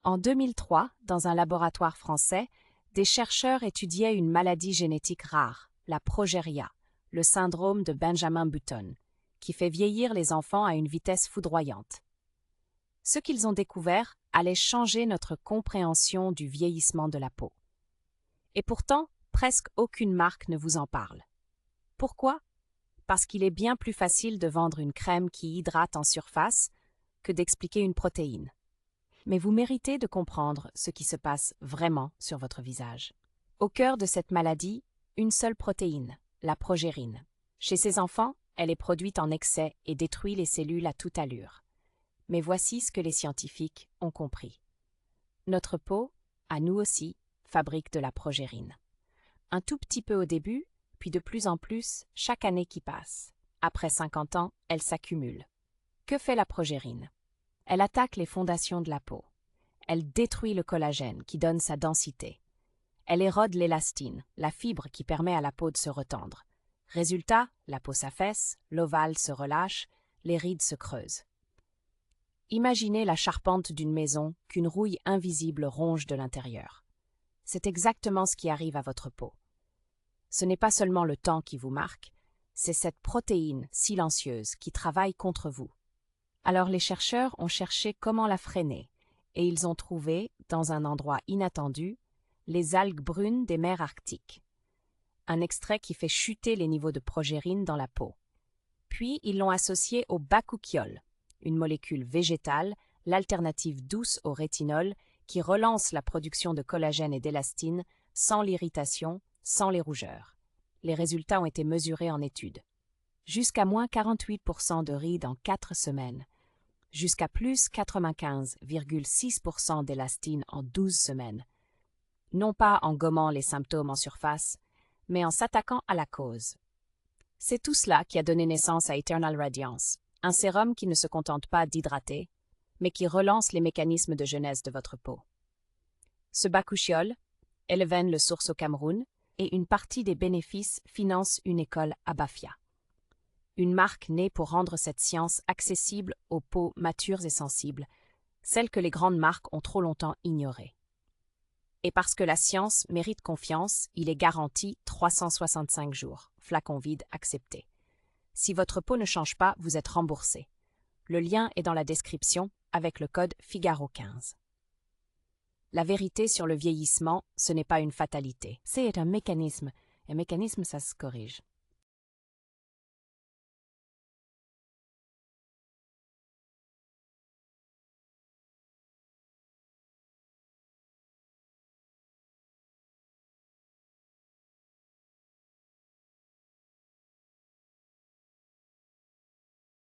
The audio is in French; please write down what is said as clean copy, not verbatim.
En 2003, dans un laboratoire français, des chercheurs étudiaient une maladie génétique rare, la progéria, le syndrome de Benjamin Button, qui fait vieillir les enfants à une vitesse foudroyante. Ce qu'ils ont découvert allait changer notre compréhension du vieillissement de la peau. Et pourtant, presque aucune marque ne vous en parle. Pourquoi? Parce qu'il est bien plus facile de vendre une crème qui hydrate en surface que d'expliquer une protéine. Mais vous méritez de comprendre ce qui se passe vraiment sur votre visage. Au cœur de cette maladie, une seule protéine, la progérine. Chez ces enfants, elle est produite en excès et détruit les cellules à toute allure. Mais voici ce que les scientifiques ont compris. Notre peau, à nous aussi, fabrique de la progérine. Un tout petit peu au début, puis de plus en plus chaque année qui passe. Après 50 ans, elle s'accumule. Que fait la progérine? Elle attaque les fondations de la peau. Elle détruit le collagène qui donne sa densité. Elle érode l'élastine, la fibre qui permet à la peau de se retendre. Résultat, la peau s'affaisse, l'ovale se relâche, les rides se creusent. Imaginez la charpente d'une maison qu'une rouille invisible ronge de l'intérieur. C'est exactement ce qui arrive à votre peau. Ce n'est pas seulement le temps qui vous marque, c'est cette protéine silencieuse qui travaille contre vous. Alors les chercheurs ont cherché comment la freiner, et ils ont trouvé, dans un endroit inattendu, les algues brunes des mers arctiques. Un extrait qui fait chuter les niveaux de progérine dans la peau. Puis ils l'ont associé au bakuchiol, une molécule végétale, l'alternative douce au rétinol, qui relance la production de collagène et d'élastine sans l'irritation, sans les rougeurs. Les résultats ont été mesurés en études. Jusqu'à moins 48% de rides en 4 semaines, jusqu'à plus 95,6% d'élastine en 12 semaines. Non pas en gommant les symptômes en surface, mais en s'attaquant à la cause. C'est tout cela qui a donné naissance à Eternal Radiance, un sérum qui ne se contente pas d'hydrater, mais qui relance les mécanismes de jeunesse de votre peau. Ce bakuchiol, Eleven le source au Cameroun, et une partie des bénéfices finance une école à Bafia. Une marque née pour rendre cette science accessible aux peaux matures et sensibles, celle que les grandes marques ont trop longtemps ignorée. Et parce que la science mérite confiance, il est garanti 365 jours, flacon vide accepté. Si votre peau ne change pas, vous êtes remboursé. Le lien est dans la description avec le code Figaro15. La vérité sur le vieillissement, ce n'est pas une fatalité, c'est un mécanisme. Un mécanisme, ça se corrige.